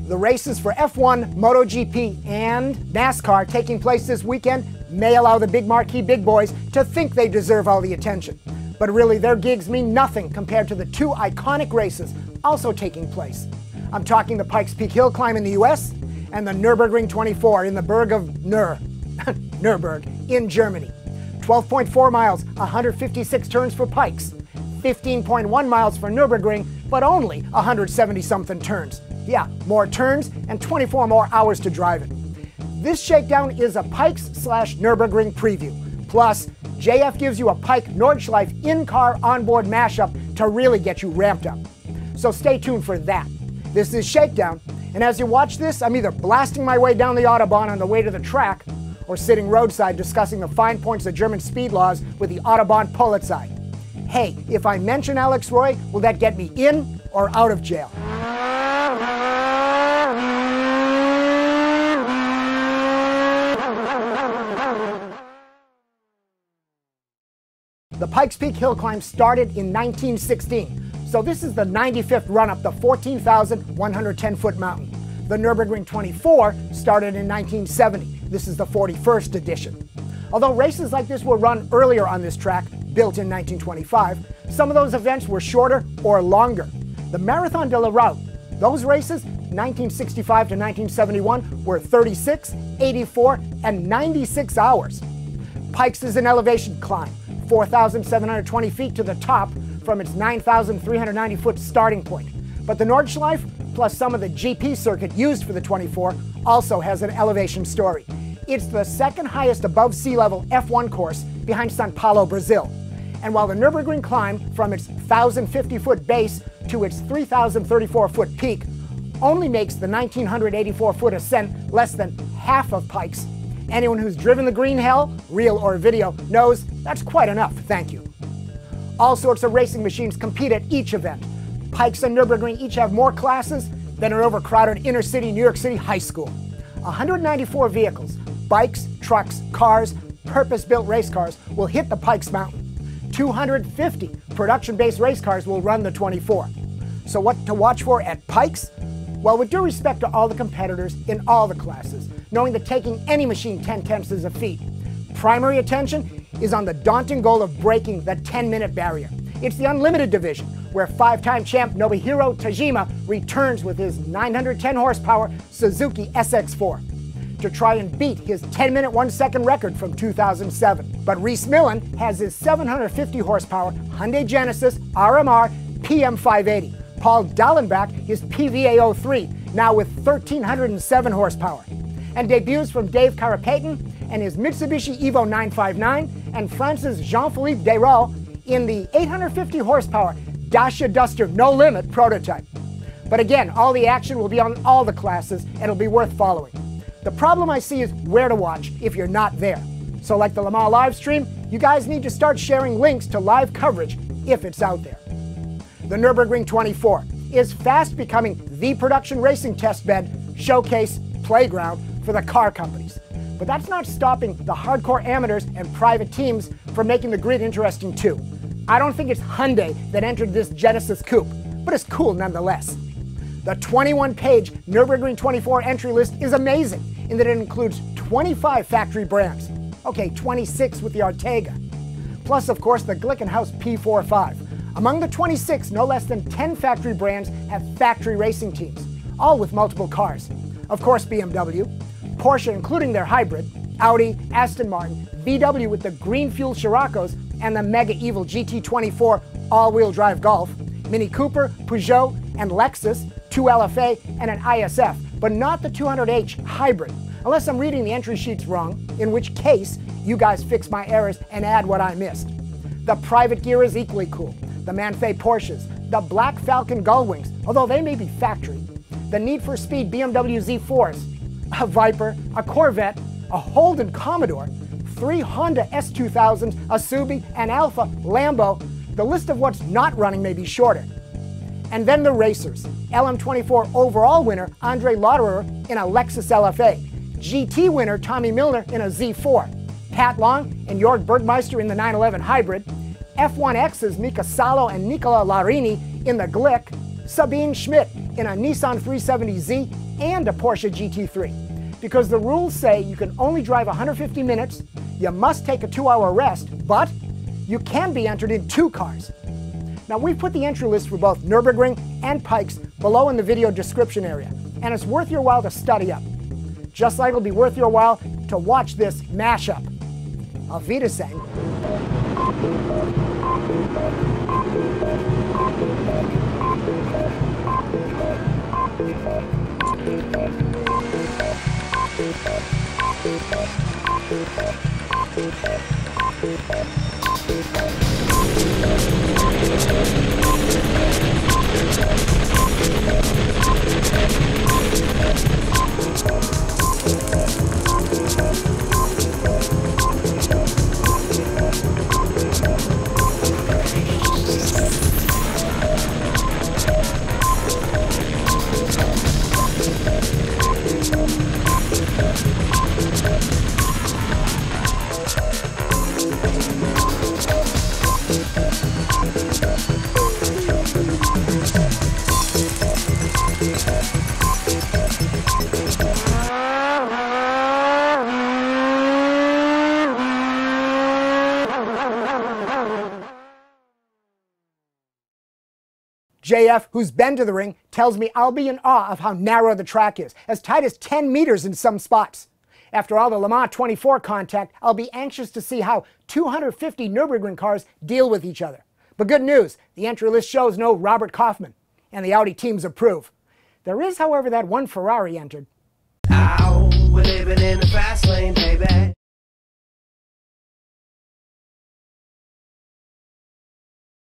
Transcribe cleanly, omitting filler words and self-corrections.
The races for F1, MotoGP, and NASCAR taking place this weekend may allow the big marquee big boys to think they deserve all the attention. But really, their gigs mean nothing compared to the two iconic races also taking place. I'm talking the Pikes Peak hill climb in the US and the Nürburgring 24 in the Burg of Nürburgring in Germany. 12.4 miles, 156 turns for Pikes, 15.1 miles for Nürburgring, but only 170-something turns. Yeah, more turns and 24 more hours to drive it. This shakedown is a Pikes/Nürburgring preview. Plus, JF gives you a Pike Nordschleife in-car onboard mashup to really get you ramped up. So stay tuned for that. This is Shakedown, and as you watch this, I'm either blasting my way down the Autobahn on the way to the track, or sitting roadside discussing the fine points of German speed laws with the Autobahn Polizei. Hey, if I mention Alex Roy, will that get me in or out of jail? The Pikes Peak hill climb started in 1916, so this is the 95th run up the 14,110-foot mountain. The Nürburgring 24 started in 1970. This is the 41st edition. Although races like this were run earlier on this track, built in 1925, some of those events were shorter or longer. The Marathon de la Route, those races, 1965 to 1971, were 36, 84, and 96 hours. Pikes is an elevation climb, 4,720 feet to the top from its 9,390-foot starting point. But the Nordschleife, plus some of the GP circuit used for the 24, also has an elevation story. It's the second highest above sea level F1 course behind São Paulo, Brazil. And while the Nürburgring climb from its 1,050-foot base to its 3,034-foot peak only makes the 1,984-foot ascent less than half of Pikes, anyone who's driven the green hell, real or video, knows that's quite enough, thank you. All sorts of racing machines compete at each event. Pikes and Nürburgring each have more classes than an overcrowded inner-city New York City high school. 194 vehicles, bikes, trucks, cars, purpose-built race cars will hit the Pikes Mountain. 250 production-based race cars will run the 24. So what to watch for at Pikes? Well, with due respect to all the competitors in all the classes, knowing that taking any machine 10/10 is a feat, primary attention is on the daunting goal of breaking the 10-minute barrier. It's the unlimited division, where five-time champ Nobuhiro Tajima returns with his 910 horsepower Suzuki SX4 to try and beat his 10-minute 1-second record from 2007. But Reese Millen has his 750 horsepower Hyundai Genesis RMR PM580. Paul Dallenbach his PVA03, now with 1,307 horsepower. And debuts from Dave Carapeten and his Mitsubishi Evo 959 and France's Jean-Philippe Desrolles in the 850 horsepower Dacia Duster No Limit prototype. But again, all the action will be on all the classes and it'll be worth following. The problem I see is where to watch if you're not there. So like the Le Mans live stream, you guys need to start sharing links to live coverage if it's out there. The Nürburgring 24 is fast becoming the production racing testbed, showcase, playground for the car companies. But that's not stopping the hardcore amateurs and private teams from making the grid interesting too. I don't think it's Hyundai that entered this Genesis coupe, but it's cool nonetheless. The 21-page Nürburgring 24 entry list is amazing in that it includes 25 factory brands. Okay, 26 with the Ortega. Plus, of course, the Glickenhaus P45. Among the 26, no less than 10 factory brands have factory racing teams, all with multiple cars. Of course, BMW, Porsche including their hybrid, Audi, Aston Martin, VW with the green fuel Scirocco's, and the Mega Evil GT24 all-wheel drive Golf, Mini Cooper, Peugeot, and Lexus, 2 LFA, and an ISF, but not the 200H hybrid, unless I'm reading the entry sheets wrong, in which case you guys fix my errors and add what I missed. The private gear is equally cool. The Manfei Porsches, the Black Falcon Gullwings, although they may be factory, the Need for Speed BMW Z4s, a Viper, a Corvette, a Holden Commodore, 3 Honda S2000s, a Subi, an Alfa, Lambo. The list of what's not running may be shorter. And then the racers. LM24 overall winner Andre Lauderer in a Lexus LFA. GT winner Tommy Milner in a Z4. Pat Long and Jörg Bergmeister in the 911 Hybrid. F1X's Mika Salo and Nicola Larini in the Glick. Sabine Schmidt in a Nissan 370Z and a Porsche GT3. Because the rules say you can only drive 150 minutes, you must take a 2-hour rest, but you can be entered in 2 cars. Now we've put the entry list for both Nürburgring and Pikes below in the video description area, and it's worth your while to study up. Just like it'll be worth your while to watch this mashup. Auf Wiedersehen. JF, who's been to the ring, tells me I'll be in awe of how narrow the track is, as tight as 10 meters in some spots. After all the Le Mans 24 contact, I'll be anxious to see how 250 Nürburgring cars deal with each other. But good news, the entry list shows no Robert Kaufman, and the Audi teams approve. There is, however, that one Ferrari entered. Ow, we're living in the fast lane, baby.